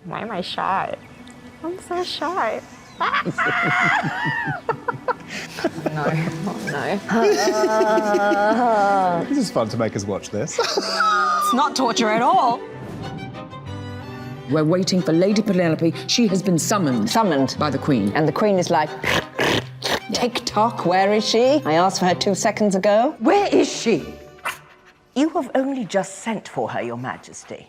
Why am I shy? I'm so shy. No. This is fun to make us watch this. It's not torture at all. We're waiting for Lady Penelope. She has been summoned. Summoned. By the Queen. And the Queen is like, tick-tock, where is she? I asked for her 2 seconds ago. Where is she? You have only just sent for her, Your Majesty.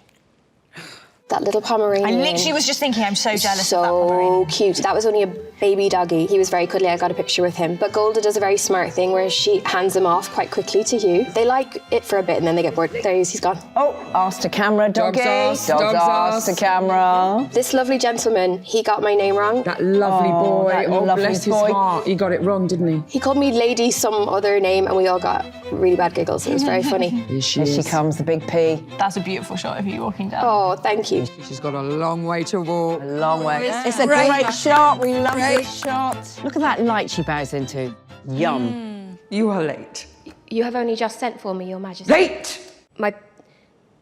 That little Pomeranian. I literally was just thinking, I'm so jealous of that Pomeranian. So cute. That was only a baby doggy. He was very cuddly. I got a picture with him. But Golda does a very smart thing where she hands him off quite quickly to Hugh. They like it for a bit and then they get bored. There he is, he's gone. Oh, ask to camera, doggy. Dog's ass. To camera. This lovely gentleman, he got my name wrong. That lovely boy. that Oh, lovely bless boy. his heart. He got it wrong, didn't he? He called me Lady some other name and we all got really bad giggles. It was very funny. Here she Here she is. comes, the big P. That's a beautiful shot of you walking down. Oh, thank you. She's got a long way to walk. A long way. It's a great shot. We love this shot. Look at that light she bows into. Yum. You are late. You have only just sent for me, Your Majesty. Late! My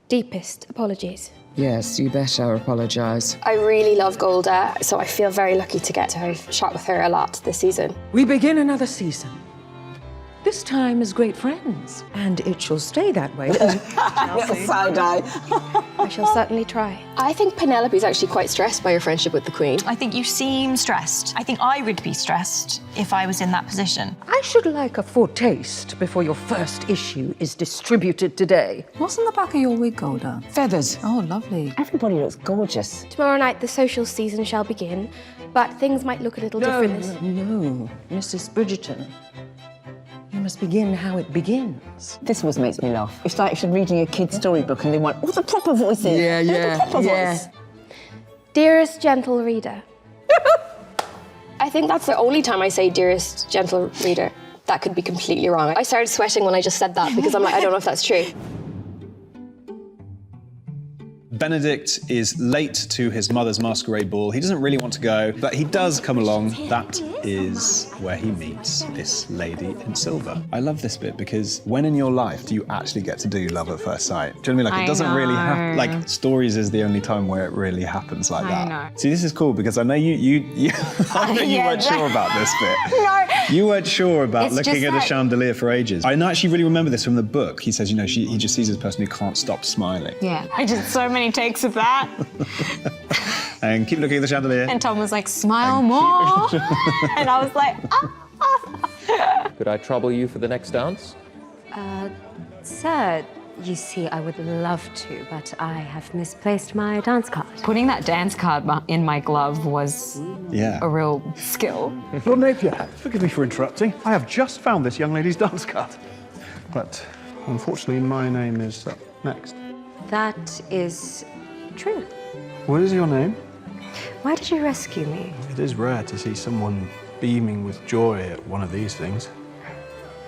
deepest apologies. Yes, you better apologise. I really love Golda, so I feel very lucky to get to have shot with her a lot this season. We begin another season. This time as great friends, and it shall stay that way. Side eye. I shall certainly try. I think Penelope's actually quite stressed by her friendship with the Queen. I think you seem stressed. I think I would be stressed if I was in that position. I should like a foretaste before your first issue is distributed today. What's on the back of your wig, Golda? Feathers. Oh, lovely. Everybody looks gorgeous. Tomorrow night, the social season shall begin, but things might look a little different. No, Mrs. Bridgerton. You must begin how it begins. This always makes me laugh. It's like you're reading a kid's storybook and they want all the proper voices. Yeah, yeah, The proper yeah. voice. Dearest gentle reader. I think that's the only time I say dearest gentle reader. That could be completely wrong. I started sweating when I just said that because I'm like, I don't know if that's true. Benedict is late to his mother's masquerade ball. He doesn't really want to go, but he does come along. That is where he meets this lady in silver. I love this bit because when in your life do you actually get to do love at first sight? Do you know what I mean? Like, it doesn't really happen. Like, stories is the only time where it really happens like that. know. See, this is cool because I know you I know you weren't sure about this bit. No. You weren't sure about It's looking just at a like- chandelier for ages. I actually really remember this from the book. He says, you know, he just sees this person who can't stop smiling. Yeah. I did so many takes of that. And keep looking at the chandelier. And Tom was like, smile more. And I was like, Could I trouble you for the next dance? Sir, you see, I would love to, but I have misplaced my dance card. Putting that dance card in my glove was Yeah. a real skill. Lord Napier, forgive me for interrupting. I have just found this young lady's dance card. But unfortunately, my name is up next. That is true. What is your name? Why did you rescue me? It is rare to see someone beaming with joy at one of these things.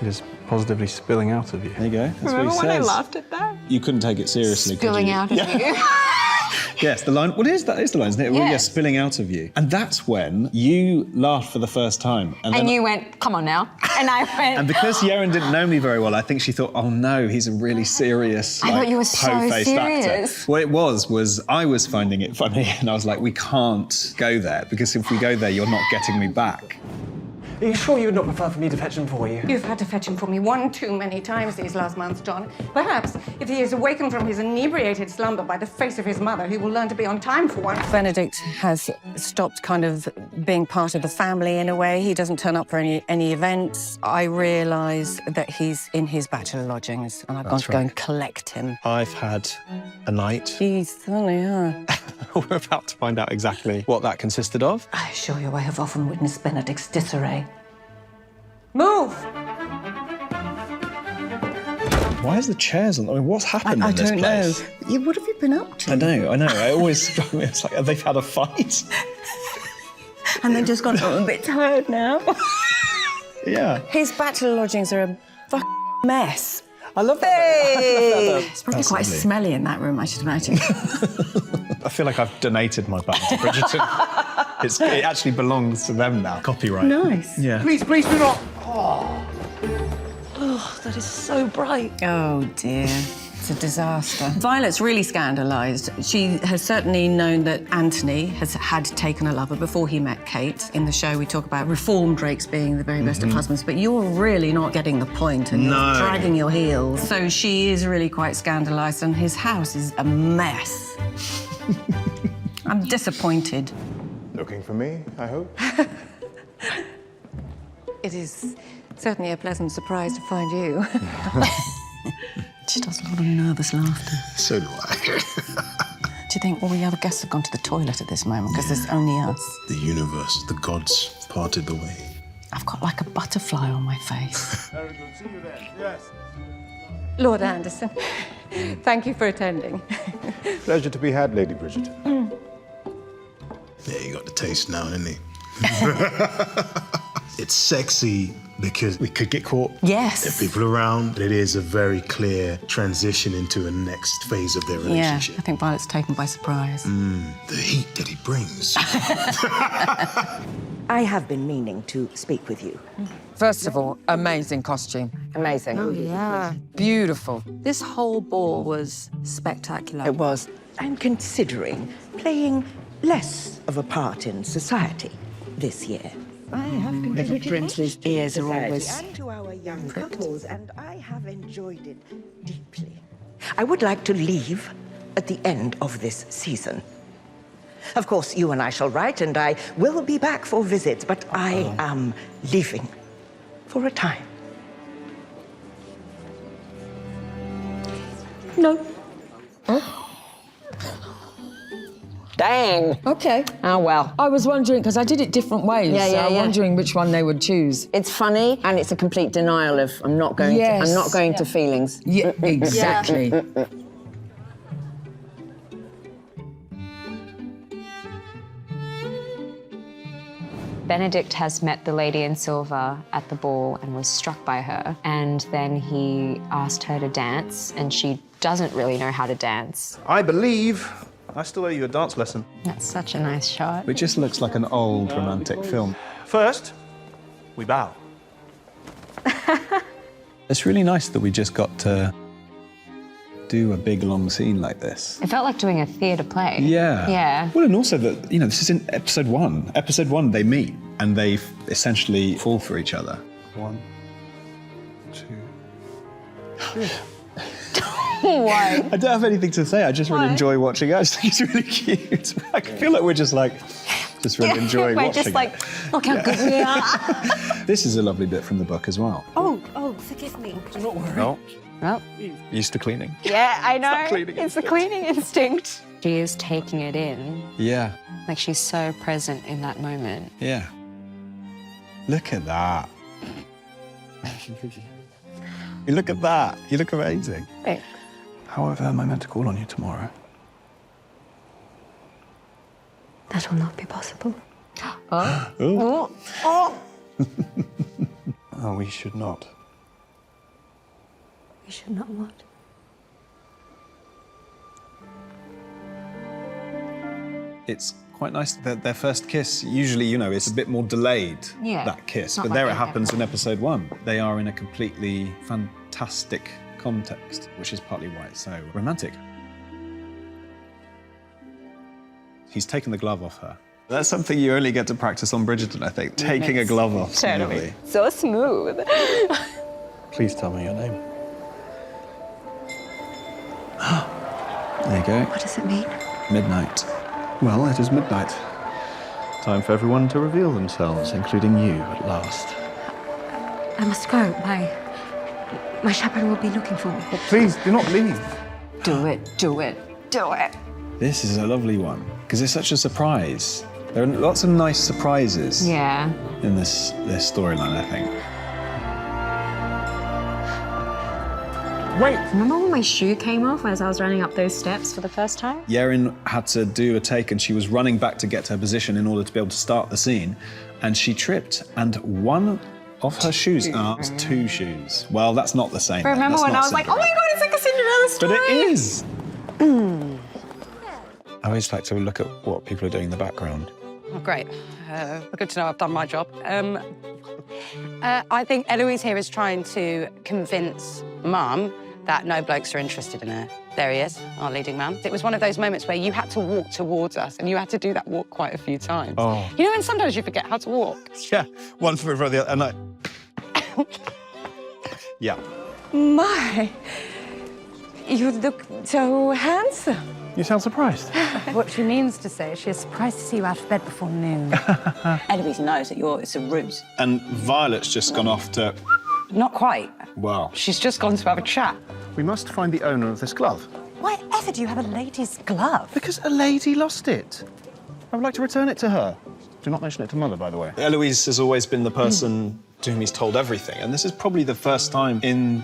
It is positively spilling out of you. There you go. That's Remember what when he I says. laughed at that? You couldn't take it seriously, Spilling could you? out of you. Yes, the line. What is that? Is the line, isn't it? Well, Yes. yeah, spilling out of you. And that's when you laughed for the first time. And then- you went, come on now. And I went, And because Yeren didn't know me very well, I think she thought, oh no, he's a really serious, I like, thought you were so po-faced actor. serious. What it was I was finding it funny, and I was like, we can't go there because if we go there, you're not getting me back. Are you sure you would not prefer for me to fetch him for you? You've had to fetch him for me one too many times these last months, John. Perhaps, if he is awakened from his inebriated slumber by the face of his mother, he will learn to be on time for once. Benedict has stopped kind of being part of the family in a way. He doesn't turn up for any events. I realise that he's in his bachelor lodgings and I've got to go and collect him. I've had a night. Jeez, certainly, yeah. We're about to find out exactly what that consisted of. I assure you I have often witnessed Benedict's disarray. Move! Why is the chairs on? I mean, what's happened I in this don't place? know. Yeah, what have you been up to? I know. I always struck me. It's like, have they had a fight? And they've just gone, oh, I'm a bit tired now. Yeah. His bachelor lodgings are a mess. I love that. It's probably quite smelly in that room, I should imagine. I feel like I've donated my band to Bridgerton. It actually belongs to them now. Copyright. Nice. Yeah. Please do not. Oh, that is so bright. Oh, dear. It's a disaster. Violet's really scandalised. She has certainly known that Anthony had taken a lover before he met Kate. In the show, we talk about reformed Drakes being the very best of husbands, but you're really not getting the point and you're dragging your heels. So she is really quite scandalised, and his house is a mess. I'm disappointed. Looking for me, I hope? It is certainly a pleasant surprise to find you. She does a lot of nervous laughter. So do I. Do you think all the other guests have gone to the toilet at this moment? Because there's only us. The universe, the gods parted the way. I've got like a butterfly on my face. Very good. See you then. Yes. Lord Anderson, thank you for attending. Pleasure to be had, Lady Bridget. Yeah, you got the taste now, didn't he? It's sexy because we could get caught. Yes. There are people around, but it is a very clear transition into a next phase of their relationship. Yeah, I think Violet's taken by surprise. The heat that he brings. I have been meaning to speak with you. First of all, amazing costume. Amazing. Oh, yeah. Beautiful. This whole ball was spectacular. It was. I'm considering playing less of a part in society this year. I have been Little prince's ears are always and to our young couples, and I have enjoyed it deeply. I would like to leave at the end of this season. Of course, you and I shall write, and I will be back for visits, but I am leaving for a time. No. Dang. Okay. Oh, well. I was wondering, because I did it different ways, Yeah, so yeah, I'm yeah. wondering which one they would choose. It's funny, and it's a complete denial of I'm not going to feelings. Yeah, exactly. Benedict has met the lady in silver at the ball and was struck by her. And then he asked her to dance, and she doesn't really know how to dance. I believe I still owe you a dance lesson. That's such a nice shot. It just looks like an old romantic film. First, we bow. It's really nice that we just got to do a big, long scene like this. It felt like doing a theatre play. Yeah. Yeah. Well, and also that, this is in episode 1. Episode 1, they meet and they essentially fall for each other. 1, 2, 3. Why? I don't have anything to say. I just really enjoy watching it. I just think it's really cute. I feel like we're just really enjoying watching We're just like, look how good we are. This is a lovely bit from the book as well. Oh, forgive me. Do not worry. No. Well, Used to cleaning. Yeah, I know. It's the cleaning instinct. she is taking it in. Yeah. Like, she's so present in that moment. Yeah. Look at that. You look at that. You look amazing. Thanks. However, am I meant to call on you tomorrow? That will not be possible. Oh. Oh, we should not. We should not what? It's quite nice that their first kiss, usually, it's a bit more delayed, Yeah. that kiss. Not But like there it that, happens in episode 1. They are in a completely fantastic context, which is partly why it's so romantic. He's taken the glove off her. That's something you only get to practice on Bridgerton, I think. Taking a glove off smoothly. So smooth. Please tell me your name. There you go. What does it mean? Midnight. Well, it is midnight. Time for everyone to reveal themselves, including you, at last. I must go. My chaperone will be looking for me. Please, do not leave. Do it, do it. Do it. This is a lovely one, because it's such a surprise. There are lots of nice surprises Yeah. in this storyline, I think. Wait, remember when my shoe came off as I was running up those steps for the first time? Yerin had to do a take and she was running back to get to her position in order to be able to start the scene, and she tripped, and one of her shoes, it was 2 shoes. Well, that's not the same. But remember That's when not I was like, oh Cinderella. my God, it's like a Cinderella story. But it is. I always like to look at what people are doing in the background. Oh, great. Good to know I've done my job. I think Eloise here is trying to convince Mum that no blokes are interested in her. There he is, our leading man. It was one of those moments where you had to walk towards us, and you had to do that walk quite a few times. Oh. You know, and sometimes you forget how to walk. Yeah, one foot in front of the other, and yeah. My, you look so handsome. You sound surprised. What she means to say is she's surprised to see you out of bed before noon. Eloise knows that it's a ruse. And Violet's just gone off to... Not quite. Wow. She's just gone to have a chat. We must find the owner of this glove. Why ever do you have a lady's glove? Because a lady lost it. I would like to return it to her. Do not mention it to Mother, by the way. Eloise has always been the person to whom he's told everything, and this is probably the first time in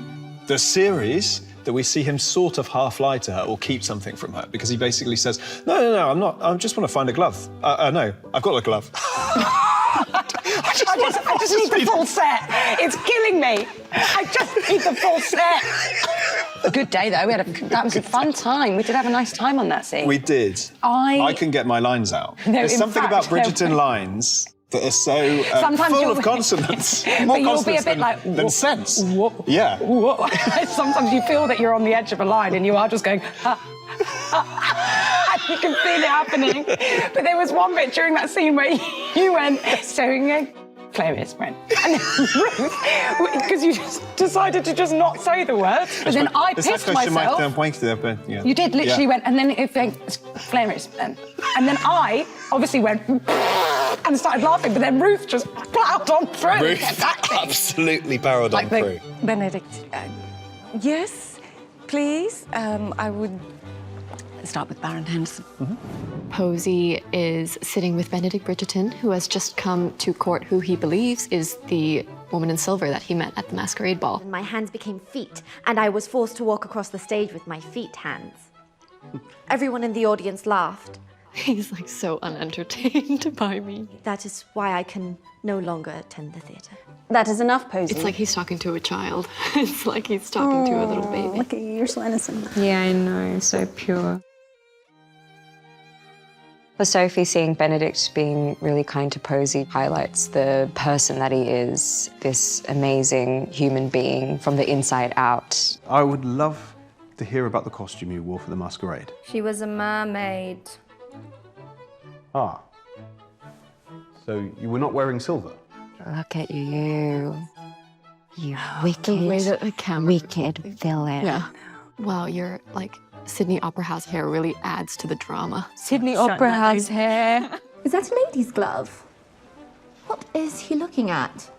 the series that we see him sort of half lie to her or keep something from her, because he basically says, no, I'm not, I just want to find a glove. No, I've got a glove. I just need the full set. It's killing me. I just need the full set. A good day, though. That was a fun time. We did have a nice time on that scene. We did. I can get my lines out. No, There's in something fact, about Bridgerton lines that are so Sometimes full you'll- of consonants. But More you'll be a consonants bit like, than sense. Whoa. Yeah. Whoa. Sometimes you feel that you're on the edge of a line and you are just going, you can feel it happening. But there was one bit during that scene where you went, so Clarice went. And then Ruth, because you just decided to just not say the word, but then I pissed myself. You did, literally went, and then it went, Clarice, and then I obviously went and started laughing, but then Ruth just plowed on through. Ruth absolutely barreled on through. Benedict, yes, please. I would Start with Baron Henderson. Posey is sitting with Benedict Bridgerton, who has just come to court, who he believes is the woman in silver that he met at the masquerade ball. My hands became feet, and I was forced to walk across the stage with my feet hands. Everyone in the audience laughed. He's like so unentertained by me. That is why I can no longer attend the theatre. That is enough, Posey. It's like he's talking to a child. It's like he's talking to a little baby. Look at you, you're so innocent. Yeah, I know, so pure. For Sophie, seeing Benedict being really kind to Posey highlights the person that he is, this amazing human being from the inside out. I would love to hear about the costume you wore for the masquerade. She was a mermaid. Ah. So you were not wearing silver? Look at you. You wicked, The way that the camera... wicked villain. Yeah. Wow, your like Sydney Opera House hair really adds to the drama. Sydney Opera House hair. Is that a lady's glove? What is he looking at?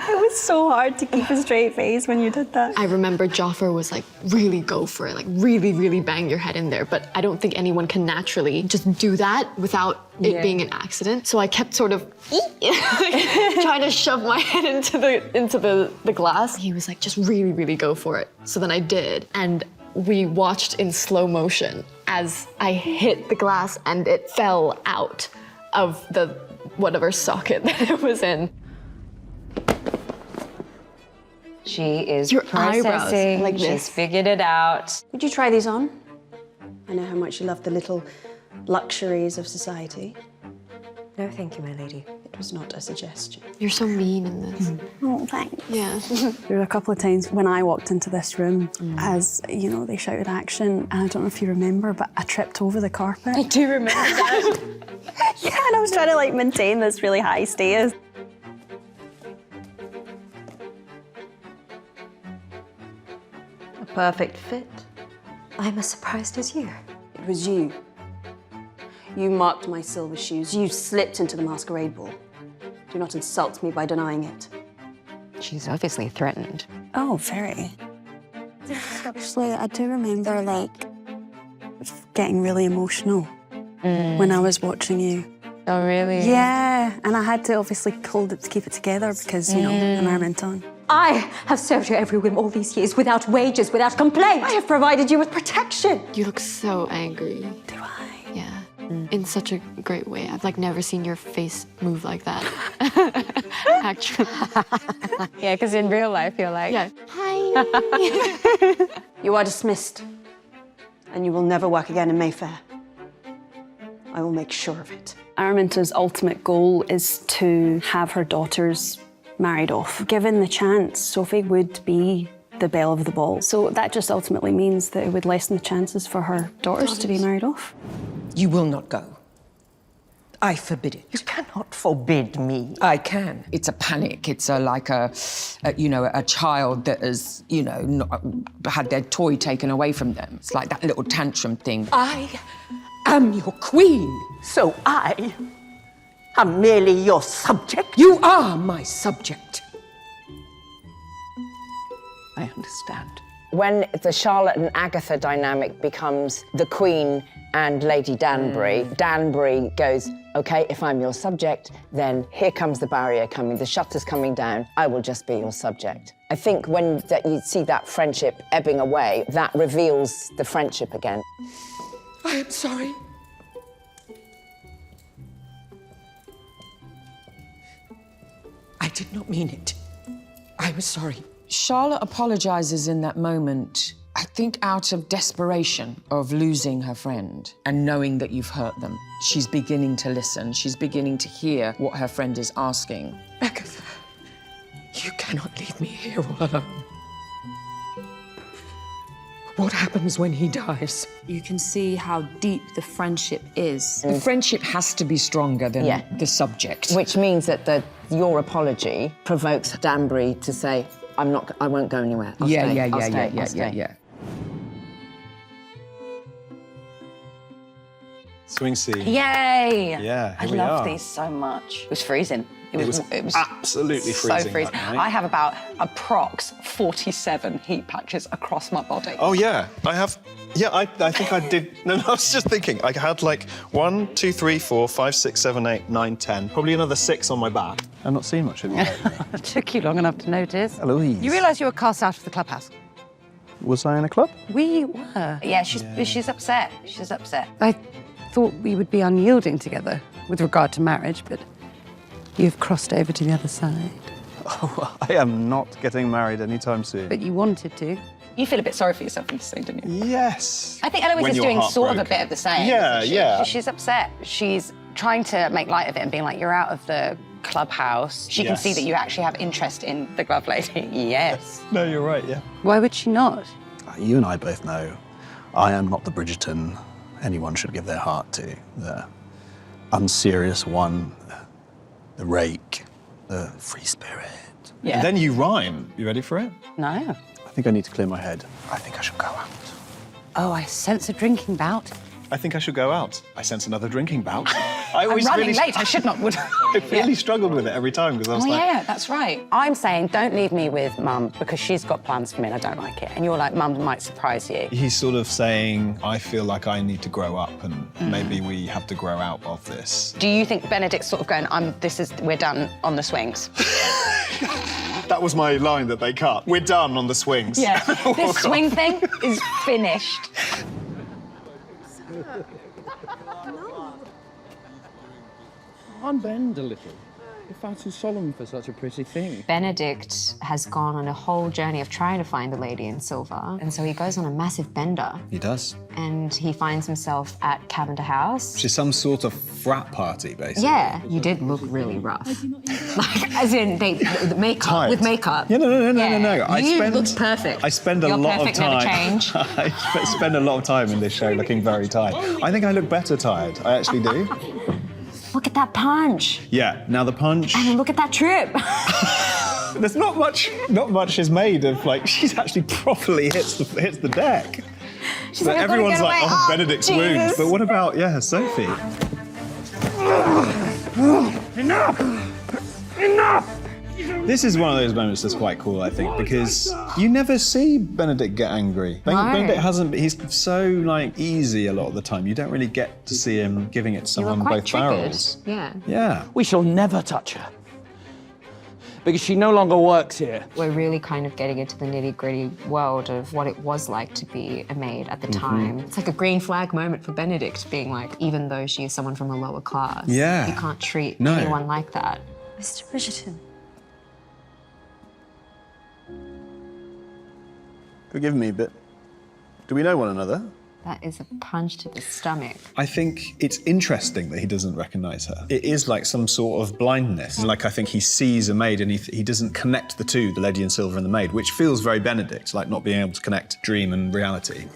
It was so hard to keep a straight face when you did that. I remember Joffrey was like, really go for it, like really, really bang your head in there. But I don't think anyone can naturally just do that without it being an accident. So I kept sort of trying to shove my head into the glass. He was like, just really, really go for it. So then I did. And we watched in slow motion as I hit the glass and it fell out of the whatever socket that it was in. She is Your eyebrows, processing, like she's this. figured it out. Would you try these on? I know how much you love the little luxuries of society. No, thank you, my lady. It was not a suggestion. You're so mean in this. Oh, thanks. Yeah. There were a couple of times when I walked into this room, as, you know, they shouted action, and I don't know if you remember, but I tripped over the carpet. I do remember that. Yeah, and I was trying to, like, maintain this really high status. A perfect fit. I'm as surprised as you. It was you. You marked my silver shoes. You slipped into the masquerade ball. Do not insult me by denying it. She's obviously threatened. Oh, very. Actually, I do remember, like, getting really emotional when I was watching you. Oh, really? Yeah, and I had to obviously hold it to keep it together because, you know, an Armenton. I have served your every whim all these years without wages, without complaint. I have provided you with protection. You look so angry. Do I? Yeah. In such a great way. I've like never seen your face move like that. Actually. Yeah, because in real life, you're like, Yeah. Hi. You are dismissed, and you will never work again in Mayfair. I will make sure of it. Araminta's ultimate goal is to have her daughters married off. Given the chance, Sophie would be the belle of the ball. So that just ultimately means that it would lessen the chances for her daughters to be married off. You will not go. I forbid it. You cannot forbid me. I can. It's a panic. It's like a child that has, not had their toy taken away from them. It's like that little tantrum thing. I am your queen, so I am merely your subject. You are my subject. I understand. When the Charlotte and Agatha dynamic becomes the Queen and Lady Danbury, Danbury goes, OK, if I'm your subject, then here comes the barrier coming, the shutter's coming down, I will just be your subject. I think when you see that friendship ebbing away, that reveals the friendship again. I am sorry. I did not mean it. I was sorry. Charlotte apologizes in that moment, I think out of desperation of losing her friend and knowing that you've hurt them. She's beginning to listen. She's beginning to hear what her friend is asking. Agatha, you cannot leave me here all alone. What happens when he dies? You can see how deep the friendship is. The friendship has to be stronger than the subject. Which means that your apology provokes Danbury to say, I won't go anywhere. I'll stay. Yeah. Swing scene. Yay! Yeah, I here we love are. these so much. It was freezing. It was absolutely freezing So freezing. that night. I have about approx 47 heat patches across my body. Oh, yeah. I have... Yeah, I think I did... No, I was just thinking. I had like 1, 2, 3, 4, 5, 6, 7, 8, 9, 10. Probably another 6 on my back. I've not seen much of you. It took you long enough to notice. Eloise. You realise you were cast out of the clubhouse? Was I in a club? We were. Yeah, she's upset. She's upset. I thought we would be unyielding together with regard to marriage, but you've crossed over to the other side. Oh, I am not getting married anytime soon. But you wanted to. You feel a bit sorry for yourself in this scene, don't you? Yes. I think Eloise When is you're doing sort of a heartbroken. bit of the same. Yeah, isn't she? yeah. She's upset. She's trying to make light of it and being like, you're out of the clubhouse. She can Yes. see that you actually have interest in the glove lady. Yes. No, you're right, yeah. Why would she not? You and I both know I am not the Bridgerton anyone should give their heart to. The unserious one, the rake, the free spirit. Yeah. And then you rhyme. You ready for it? No. I think I need to clear my head. I think I should go out. Oh, I sense a drinking bout. I think I should go out. I sense another drinking bout. I I'm always running really late. I should not. Would. I really struggled with it every time because I was Oh, like, yeah, that's right. I'm saying don't leave me with Mum because she's got plans for me and I don't like it. And you're like, Mum might surprise you. he's sort of saying, I feel like I need to grow up and maybe we have to grow out of this. Do you think Benedict's sort of going, we're done on the swings? That was my line that they cut. We're done on the swings. Yeah, Walk this off. swing thing is finished. Unbend a little. You're far too solemn for such a pretty thing. Benedict has gone on a whole journey of trying to find the lady in silver. And so he goes on a massive bender He does. and he finds himself at Cavender House. Which is some sort of frat party, basically. Yeah, you did look really rough. Like, as in, the makeup, Tired. with makeup. Yeah, no. Yeah. I You spend, looked perfect. I spend a You're lot perfect, of time. never change. I spend a lot of time in this show looking very tired. I think I look better tired. I actually do. Look at that punch. Yeah. Now the punch. And look at that trip. There's not much is made of like she's actually properly hits the deck. She's But like, "I've gotta everyone's get like, away." oh, Oh, Benedict's wound. Jesus. But what about Sophie? Enough! This is one of those moments that's quite cool, I think, because you never see Benedict get angry. No. Benedict hasn't. He's so like easy a lot of the time. You don't really get to see him giving it to You were someone quite both triggered. barrels. Yeah. Yeah. We shall never touch her. Because she no longer works here. We're really kind of getting into the nitty-gritty world of what it was like to be a maid at the time. It's like a green flag moment for Benedict, being like, even though she is someone from a lower class, Yeah. you can't treat No. anyone like that. Mr. Bridgerton. Forgive me, but do we know one another? That is a punch to the stomach. I think it's interesting that he doesn't recognise her. It is like some sort of blindness. Like, I think he sees a maid and he doesn't connect the two, the lady in silver and the maid, which feels very Benedict, like not being able to connect dream and reality.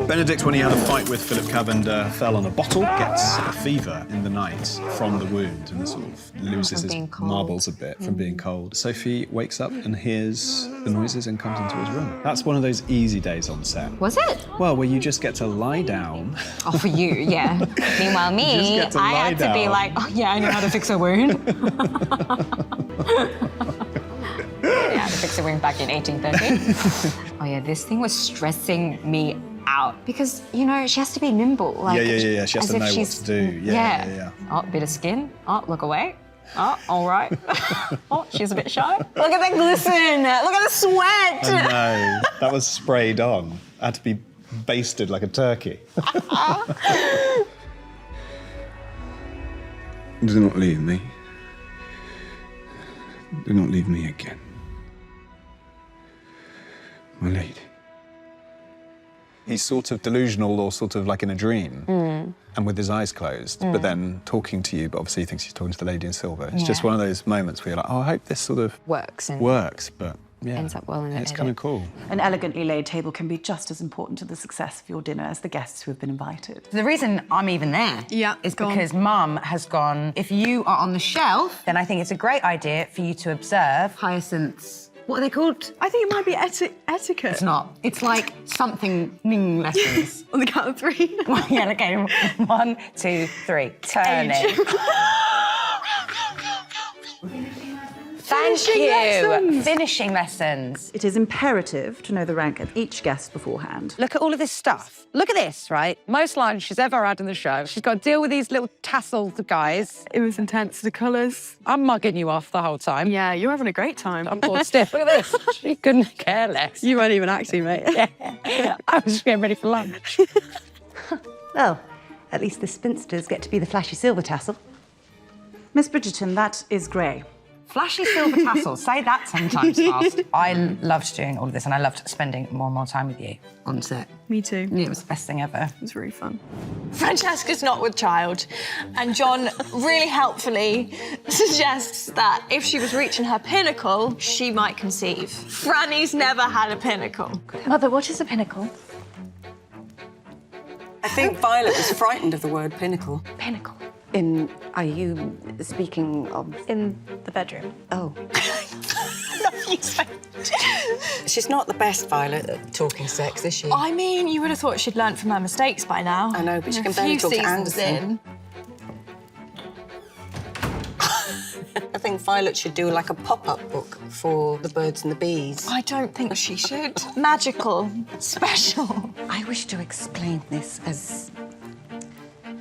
Benedict, when he had a fight with Philip Cavender, fell on a bottle, gets a fever in the night from the wound and sort of loses his marbles a bit from being cold. Sophie wakes up and hears the noises and comes into his room. That's one of those easy days on set. Was it? Well, where you just get to lie down. Oh, for you, yeah. Meanwhile, me, I had to be like, oh yeah, I know how to fix a wound. Yeah, how to fix a wound back in 1830. Oh yeah, this thing was stressing me out because, you know, she has to be nimble. Like, yeah. She has to know what to do. Yeah. Oh, bit of skin. Oh, look away. Oh, all right. Oh, she's a bit shy. Look at that glisten. Look at the sweat. I know. That was sprayed on. Had to be basted like a turkey. Do not leave me. Do not leave me again. My lady. He's sort of delusional or sort of like in a dream and with his eyes closed, but then talking to you, but obviously he thinks he's talking to the lady in silver. It's just one of those moments where you're like, oh, I hope this sort of works, but yeah, ends up well in it's kind of cool. An elegantly laid table can be just as important to the success of your dinner as the guests who have been invited. The reason I'm even there is because Mum has gone, if you are on the shelf, then I think it's a great idea for you to observe Hyacinth's. What are they called? I think it might be etiquette. It's not. It's like something lessons. On the count of 3. Yeah, okay. 1, 2, 3. Turning. Thank you. Lessons. Finishing lessons. It is imperative to know the rank of each guest beforehand. Look at all of this stuff. Look at this, right? Most lines she's ever had in the show. She's got to deal with these little tasseled guys. It was intense, the colours. I'm mugging you off the whole time. Yeah, you're having a great time. I'm bored stiff. Look at this. She couldn't care less. You weren't even acting, mate. Yeah. I was just getting ready for lunch. Well, at least the spinsters get to be the flashy silver tassel. Miss Bridgerton, that is grey. Flashy silver tassels. Say that 10 times fast. I loved doing all of this and I loved spending more and more time with you on set. Me too. It was the best thing ever. It was really fun. Francesca's not with child, and John really helpfully suggests that if she was reaching her pinnacle, she might conceive. Franny's never had a pinnacle. Mother, what is a pinnacle? I think Violet was frightened of the word pinnacle. Pinnacle. Are you speaking of... In the bedroom. Oh. She's not the best, Violet, at talking sex, is she? I mean, you would have thought she'd learned from her mistakes by now. I know, but she can barely talk to Anderson. I think Violet should do like a pop-up book for the birds and the bees. I don't think she should. Magical. Special. I wish to explain this as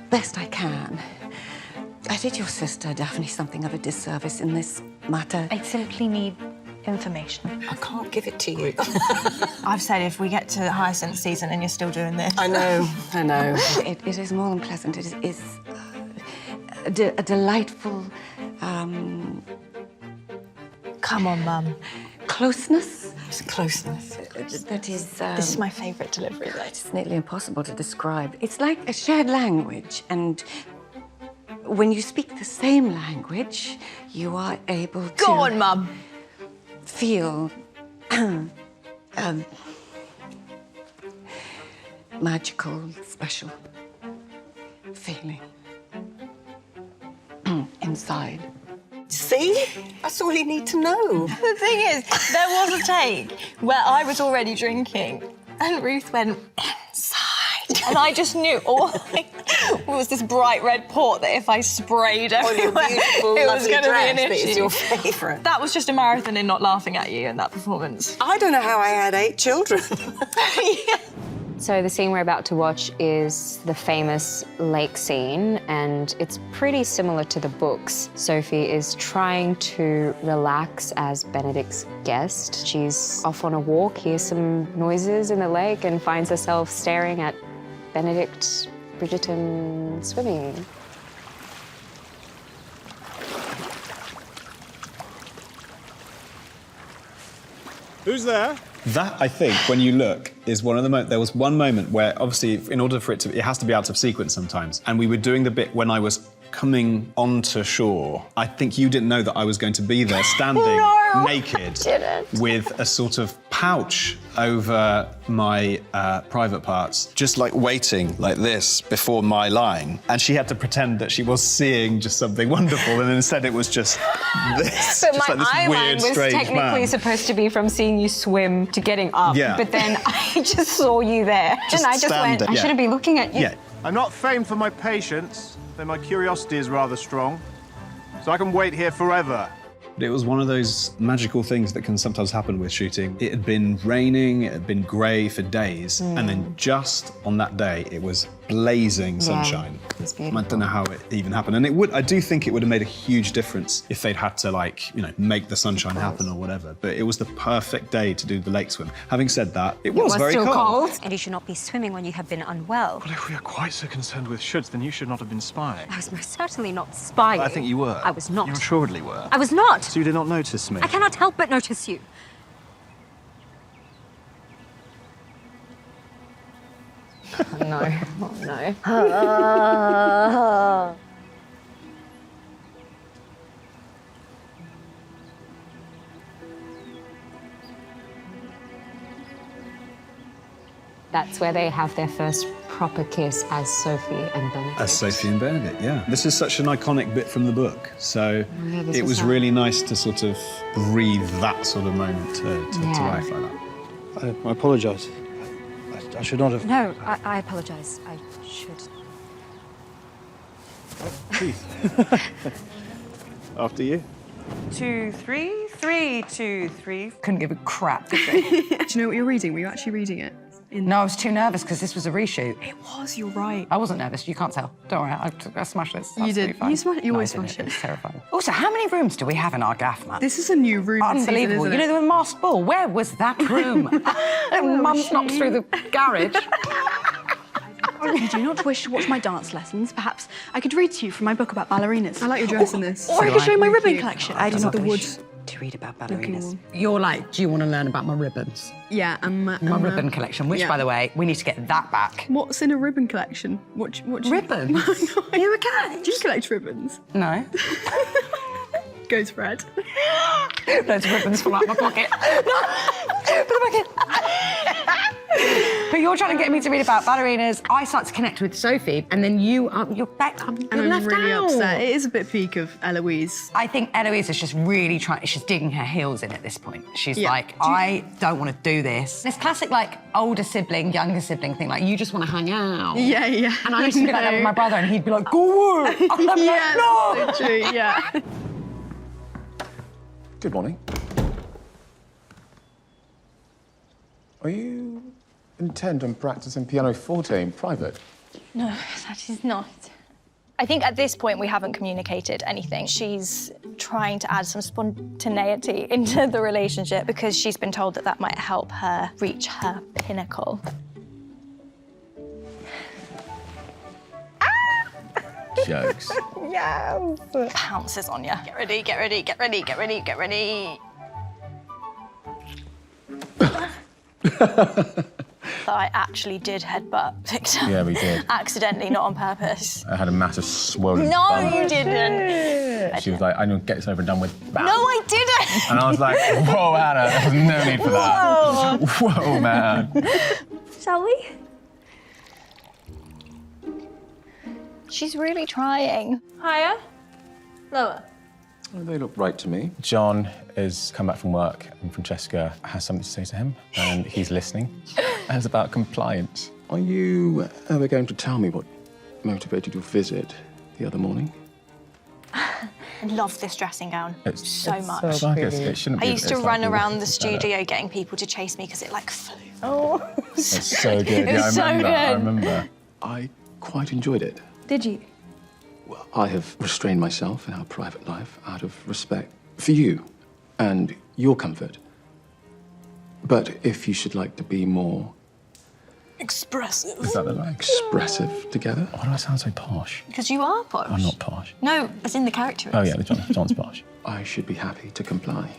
best I can. I did your sister, Daphne, something of a disservice in this matter. I simply need information. I can't give it to you. I've said if we get to Hyacinth season and you're still doing this. I know. It is more than pleasant. It is a delightful... Come on, Mum. Closeness? It's closeness. That is... This is my favourite delivery, though. It's nearly impossible to describe. It's like a shared language, and when you speak the same language, you are able to... Go on, Mum. Feel... magical, special feeling inside. See? That's all you need to know. The thing is, there was a take where I was already drinking and Ruth went inside. And I just knew it was this bright red port that if I sprayed everywhere, it was going to be an issue. That is your favourite. That was just a marathon in not laughing at you in that performance. I don't know how I had 8 children. Yeah. So the scene we're about to watch is the famous lake scene, and it's pretty similar to the books. Sophie is trying to relax as Benedict's guest. She's off on a walk, hears some noises in the lake, and finds herself staring at Benedict Bridgerton swimming. Who's there? That, I think, when you look, is one of the there was one moment where obviously in order for it has to be out of sequence sometimes, and we were doing the bit when I was coming onto shore. I think you didn't know that I was going to be there standing naked with a sort of pouch over my private parts. Just like waiting like this before my line. And she had to pretend that she was seeing just something wonderful, and instead it was just this. But just my like this eye line weird, was strange technically man. supposed to be from seeing you swim to getting up. Yeah. But then I just saw you there. Just and I just stand went, there. I Yeah. shouldn't be looking at you. Yeah. I'm not famed for my patience, though my curiosity is rather strong. So I can wait here forever. It was one of those magical things that can sometimes happen with shooting. It had been raining, it had been grey for days, and then just on that day, it was blazing sunshine. It's beautiful. I don't know how it even happened. And I do think it would have made a huge difference if they'd had to, like, you know, make the sunshine happen or whatever. But it was the perfect day to do the lake swim. Having said that, it was very cold. And you should not be swimming when you have been unwell. Well, if we are quite so concerned with shoulds, then you should not have been spying. I was most certainly not spying. I think you were. I was not. You assuredly were. I was not. So you did not notice me? I cannot help but notice you. No, oh no. That's where they have their first proper kiss as Sophie and Benedict. As Sophie and Benedict, yeah. This is such an iconic bit from the book, so this it was was how- really nice to sort of breathe that sort of moment to life like that. I apologise. I should not have... No, I apologise. I should. After you. 2, 3, 3, 2, 3. Couldn't give a crap, did they? Do you know what you're reading? Were you actually reading it? No, I was too nervous because this was a reshoot. It was, you're right. I wasn't nervous, you can't tell. Don't worry, I smashed this. You did. Fine. You smashed it. You No, always I didn't. smash it. It's terrifying. Also, how many rooms do we have in our gaff, man? This is a new room. this season, Unbelievable. isn't You it? know, the masked ball, where was that room? Mum snuck through the garage. You do not wish to watch my dance lessons. Perhaps I could read to you from my book about ballerinas. I like your dress in this. Or I could show you my Really ribbon cute. collection. I do not the wish to read about Looking ballerinas. one. You're like, do you want to learn about my ribbons? Yeah, My ribbon collection, which, yeah. by the way, we need to get that back. What's in a ribbon collection? What Ribbons? You do you collect ribbons? No. Goes Fred. Loads of ribbons fall out my pocket. Put them back in. But you're trying to get me to read about ballerinas. I start to connect with Sophie, and then you're back. And I'm left really out. upset. It is a bit peak of Eloise. I think Eloise is just really trying. She's digging her heels in at this point. She's Yeah. like, I don't want to do this. This classic like older sibling, younger sibling thing. Like you just want to hang out. Yeah, yeah. And I used to be like that with my brother, and he'd be like, go away. I'm like, Yeah, no. that's so true, yeah. Good morning. Are you intent on practicing pianoforte in private? No, that is not. I think at this point we haven't communicated anything. She's trying to add some spontaneity into the relationship because she's been told that that might help her reach her pinnacle. Jokes. Yes! Pounces on you. Get ready, get ready, get ready, get ready, get ready. That I actually did headbutt Victor. Yeah, we did. Accidentally, not on purpose. I had a massive swollen No, bum. you didn't. She was like, I know, get this over and done with. Bam. No, I didn't. And I was like, whoa, Hannah, there's no need for that. Whoa. Whoa, man. Shall we? She's really trying. Higher? Lower? They look right to me. John has come back from work and Francesca has something to say to him and he's listening. And it's about compliance. Are you ever going to tell me what motivated your visit the other morning? I love this dressing gown so much. It's like it shouldn't I be. used to It's run like around the it's better. studio getting people to chase me because it like flew. Oh, It's so good. It's Yeah, I so remember. good. I remember. I quite enjoyed it. Did you? I have restrained myself in our private life out of respect for you and your comfort. But if you should like to be more Expressive. is that the line? Expressive together? Why do I sound so posh? Because you are posh. I'm not posh. No, as in the character. Oh yeah, John's posh. I should be happy to comply.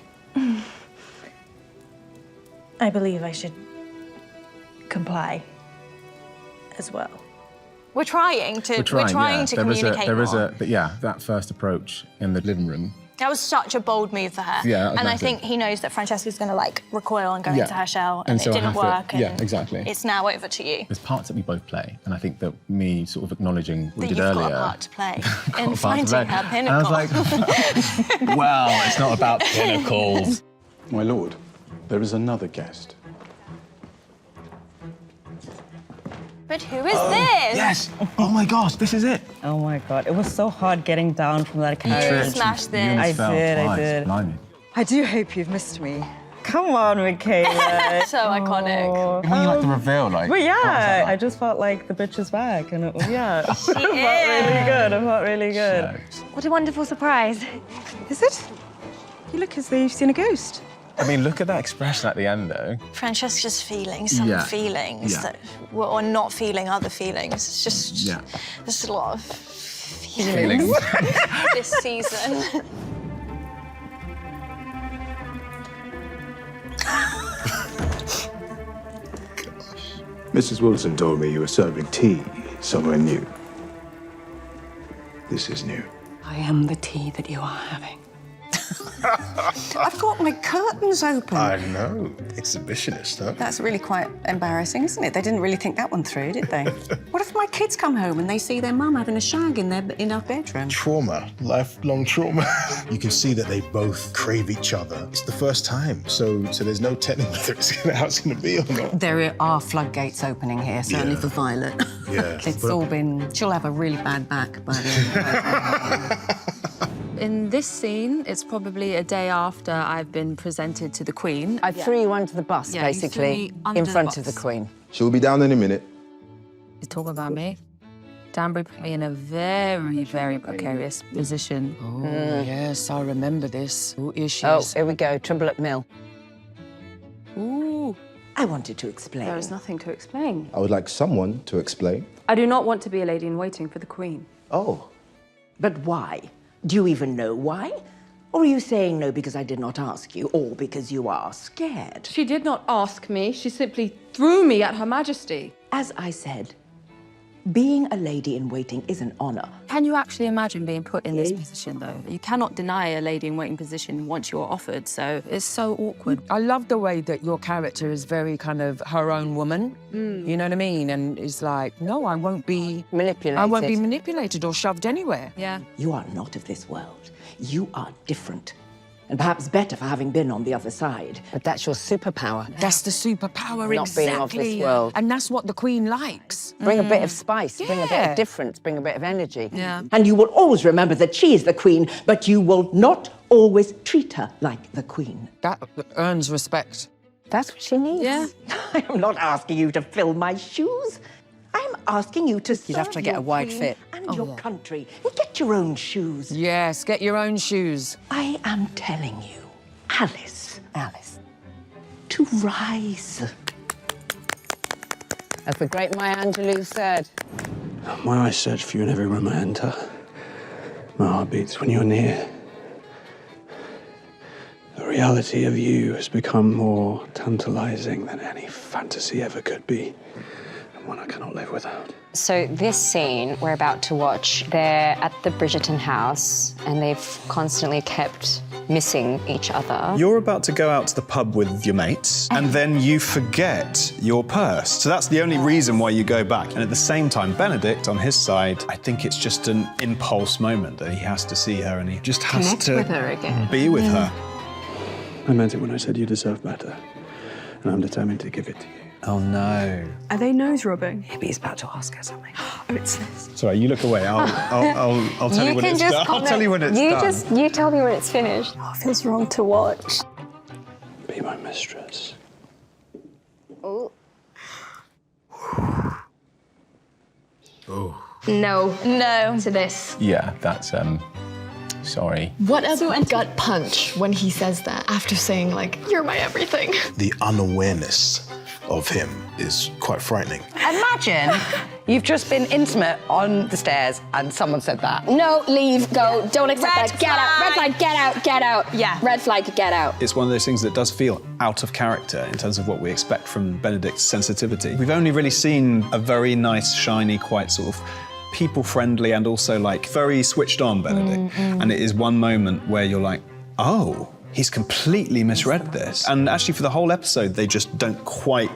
I believe I should can play as well. We're trying to yeah. communicate There is more. but yeah, that first approach in the living room. That was such a bold move for her. Yeah, and I exactly. think he knows that Francesca's going to like recoil and go Yeah. into her shell, And and so it I didn't have to- work. And yeah, exactly. It's now over to you. There's parts that we both play, and I think that me sort of acknowledging what we That did you've earlier. got a part to play got in a part to finding play. her And pinnacle. I was like, well, it's not about pinnacles. My lord, there is another guest. But who is this? Yes! Oh my gosh, this is it. Oh my god, it was so hard getting down from that carriage. smashed this. I did, I twice. did. Blimey. I do hope you've missed me. Come on, Michaela. So iconic. When you like the reveal, like. But what was that yeah, like? I just felt like the bitch is back, and it was, yeah, it She felt really good. It felt really good. What a wonderful surprise. Is it? You look as though you've seen a ghost. I mean, look at that expression at the end, though. Francesca's feeling some Yeah. feelings Yeah. that were, or not feeling other feelings. It's just Yeah. there's a lot of Feelings. this season. Mrs. Wilson told me you were serving tea somewhere new. This is new. I am the tea that you are having. I've got my curtains open. I know. Exhibitionist, huh? That's really quite embarrassing, isn't it? They didn't really think that one through, did they? What if my kids come home and they see their mum having a shag in our bedroom? Trauma, lifelong trauma. You can see that they both crave each other. It's the first time, so there's no telling whether how it's going to be or not. There are floodgates opening here, certainly Yeah. for Violet. Yeah. It's all been... She'll have a really bad back by the end. In this scene, it's probably a day after I've been presented to the Queen. I threw you under the bus, Yeah, you threw basically, me under in the front bus. of the Queen. She'll be down in a minute. You talk about me. Danbury put me in a very, very precarious position. Oh, yes, I remember this. Ooh, issues. Oh, here we go, trouble at Mill. Ooh. I wanted to explain. There is nothing to explain. I would like someone to explain. I do not want to be a lady in waiting for the Queen. Oh, but why? Do you even know why? Or are you saying no because I did not ask you, or because you are scared? She did not ask me. She simply threw me at Her Majesty. As I said, being a lady in waiting is an honor. Can you actually imagine being put in this position, though? You cannot deny a lady in waiting position once you're offered, so it's so awkward. I love the way that your character is very kind of her own woman. You know what I mean? And it's like, no, I won't be manipulated. I won't be manipulated or shoved anywhere. Yeah. You are not of this world. You are different. And perhaps better for having been on the other side. But that's your superpower. That's the superpower, Not exactly. being of this world. And that's what the Queen likes. Bring a bit of spice, bring a bit Yeah. of difference, bring a bit of energy. Yeah. And you will always remember that she is the Queen, but you will not always treat her like the Queen. That earns respect. That's what she needs. Yeah. I am not asking you to fill my shoes. I'm asking you to You'd have to serve get your a wide Queen fit. and your country and get your own shoes. Yes, get your own shoes. I am telling you, Alice, to rise. As the great Maya Angelou said. My eyes search for you in every room I enter. My heart beats when you're near. The reality of you has become more tantalizing than any fantasy ever could be, and one I cannot live without. So this scene we're about to watch, they're at the Bridgerton house and they've constantly kept missing each other. You're about to go out to the pub with your mates, and then you forget your purse. So that's the only reason why you go back. And at the same time, Benedict, on his side, I think it's just an impulse moment that he has to see her and he just has Connect to with her again. be with her. I meant it when I said you deserve better, and I'm determined to give it to you. Oh no. Are they nose rubbing? Maybe he's about to ask her something. Oh, it's this. Sorry, you look away. I'll tell you when it's done. I'll tell you when it's done. You tell me when it's finished. Oh, it feels wrong to watch. Be my mistress. Oh. No to this. Yeah, that's, sorry. What a gut punch when he says that after saying, like, you're my everything. The unawareness of him is quite frightening. Imagine You've just been intimate on the stairs and someone said that. No, leave, go, don't accept Red that. Get out, red flag, get out, get out. Yeah. Red flag, get out. It's one of those things that does feel out of character in terms of what we expect from Benedict's sensitivity. We've only really seen a very nice, shiny, quite sort of people-friendly and also like very switched on Benedict. And it is one moment where you're like, oh, he's completely misread this. And actually for the whole episode, they just don't quite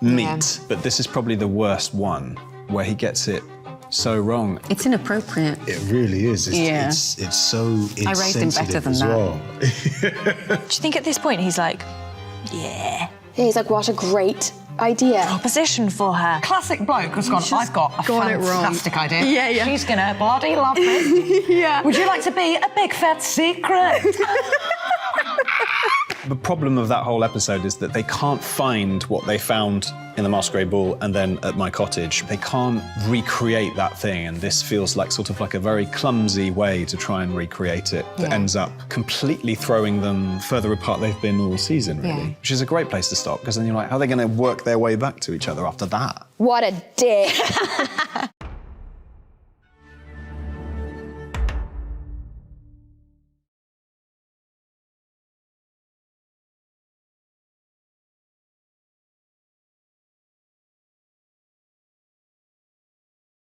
meet. But this is probably the worst one where he gets it so wrong. It's inappropriate. It really is. It's so insensitive I raised him better than as that. well. Do you think at this point he's like, yeah. He's like, what a great idea. Proposition for her. Classic bloke has gone, I've got a got it wrong. fantastic idea. Yeah, yeah. She's gonna bloody love me. Yeah. Would you like to be a big fat secret? The problem of that whole episode is that they can't find what they found in the Masquerade Ball and then at my cottage. They can't recreate that thing, and this feels like sort of like a very clumsy way to try and recreate it that ends up completely throwing them further apart they've been all season, really. Which is a great place to stop, because then you're like, how are they going to work their way back to each other after that? What a dick.